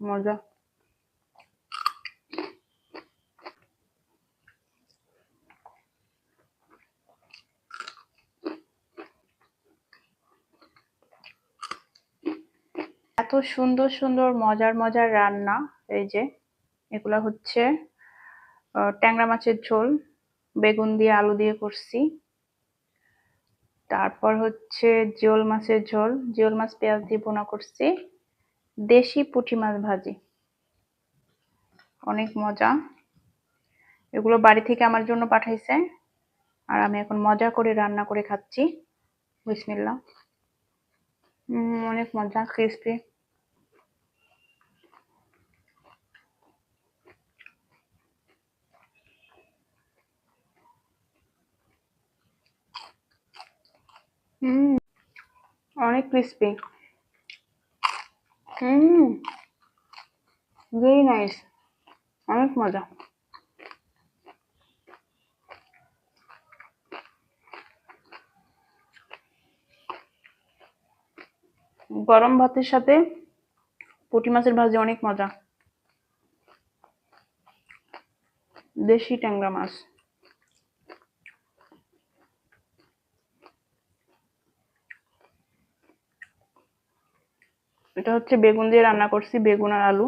মজা। এত সুন্দর সুন্দর মজার মজার রান্না। এই যে এগুলা হচ্ছে ট্যাংরা মাছের ঝোল, বেগুন দিয়ে আলু দিয়ে করছি। তারপর হচ্ছে জিওল মাছের ঝোল, জিওল মাছ পেঁয়াজ দিয়ে ভুনা করছি। দেশি পুঁটি মাছ ভাজি, অনেক মজা। এগুলো বাড়ি থেকে আমার জন্য পাঠাইছে, আর আমি এখন মজা করে রান্না করে খাচ্ছি। বিসমিল্লাহ। অনেক মজা, ক্রিস্পি। অনেক ক্রিস্পি। ভেরি নাইস, অনেক মজা। গরম ভাতের সাথে পুঁটি মাছের ভাজি অনেক মজা। দেশি ট্যাংরা মাছ। এটা হচ্ছে বেগুন দিয়ে রান্না করছি, বেগুন আর আলু।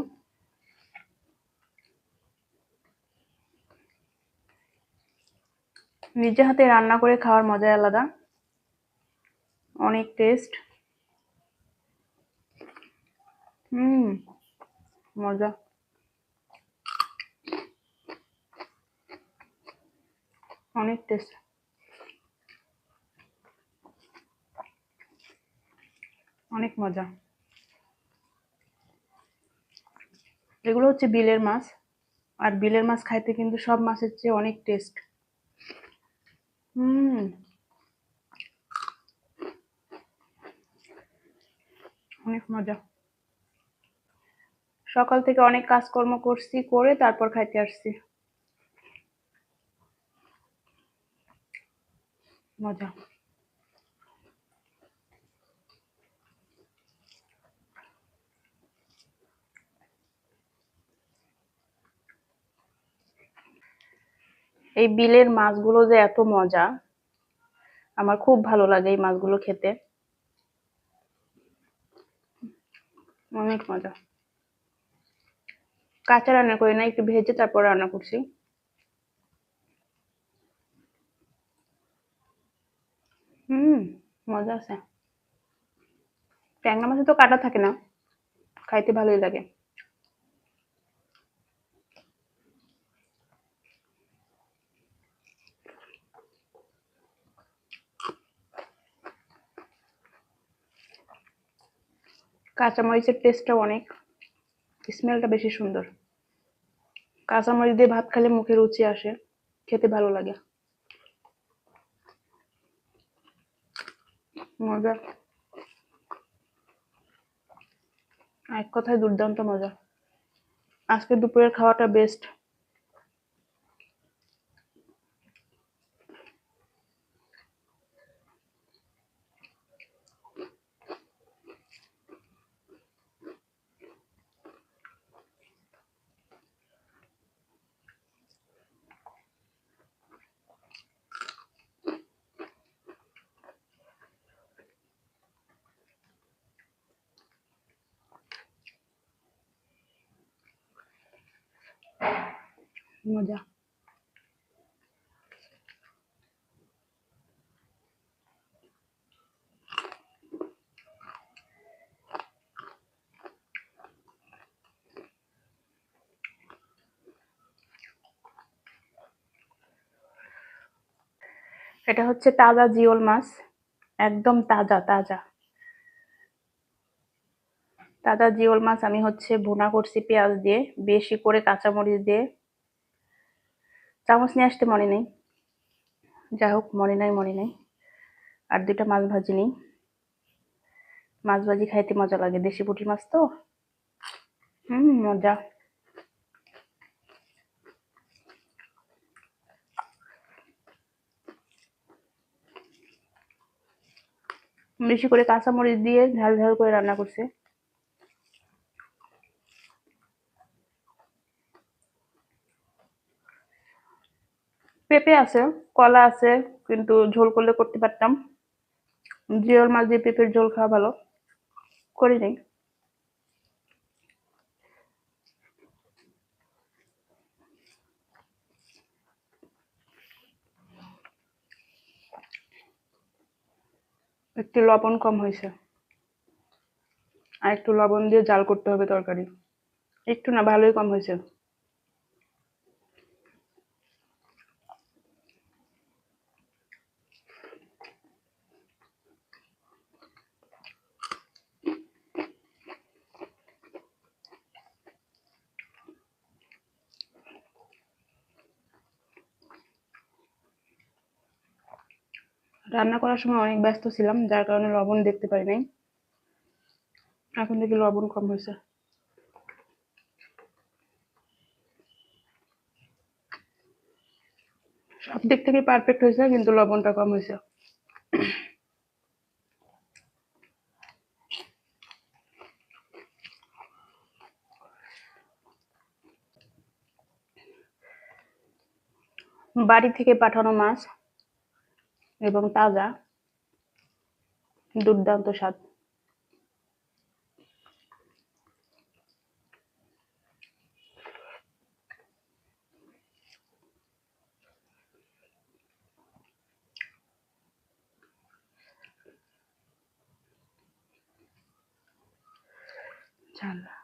নিজে হাতে রান্না করে খাওয়ার মজাই আলাদা, অনেক টেস্ট। মজা। অনেক টেস্ট, অনেক মজা। এগুলো হচ্ছে বিলের মাছ, আর বিলের মাছ খাইতে কিন্তু সব মাছের চেয়ে অনেক টেস্ট। অনেক মজা। সকাল থেকে অনেক কাজকর্ম করছি, করে তারপর খাইতে আসছি। মজা। এই বিলের মাছগুলো যে এত মজা, আমার খুব ভালো লাগে এই মাছগুলো খেতে, অনেক মজা। কাঁচা রান্না করি না, একটু ভেজে তারপর রান্না করছি। মজা আছে। ট্যাংরা মাছে তো কাটা থাকে না, খাইতে ভালোই লাগে। কাঁচামরিচের টেস্টটাও অনেক, স্মেলটা বেশি সুন্দর। কাঁচামরিচ দিয়ে ভাত খেলে মুখে রুচি আসে, খেতে ভালো লাগে। মজা, এক কথায় দুর্দান্ত মজা। আজকে দুপুরের খাওয়াটা বেস্ট। মজা। এটা হচ্ছে তাজা জিওল মাছ, একদম তাজা তাজা তাজা জিওল মাছ। আমি হচ্ছে ভুনা করছি পেঁয়াজ দিয়ে, বেশি করে কাঁচামরিচ দিয়ে। চামচ নিয়ে আসতে মনে নেই, যাই হোক, মনে নাই। আর দুইটা মাছ ভাজি নেই। মাছ ভাজি খাইতে মজা লাগে, দেশি পুঁটি মাছ তো। মজা। বেশি করে কাঁচামরিচ দিয়ে ঝাল ঝাল করে রান্না করছে। পেঁপে আছে, কলা আছে, কিন্তু ঝোল করলে করতে পারতাম। জিওল মাছ দিয়ে পেঁপের ঝোল খাওয়া ভালো, করি নাই। একটু লবণ কম হয়েছে, আর একটু লবণ দিয়ে জাল করতে হবে তরকারি। একটু না, ভালোই কম হয়েছে। রান্না করার সময় অনেক ব্যস্ত ছিলাম, যার কারণে লবণ দেখতে পারি নাই। এখন দেখি লবণ কম হয়েছে। সব দিক থেকে পারফেক্ট হয়েছে, কিন্তু লবণটা কম হয়েছে। বাড়ি থেকে পাঠানো মাছ এবং তাজা, দুর্দান্ত স্বাদ। ঝাল।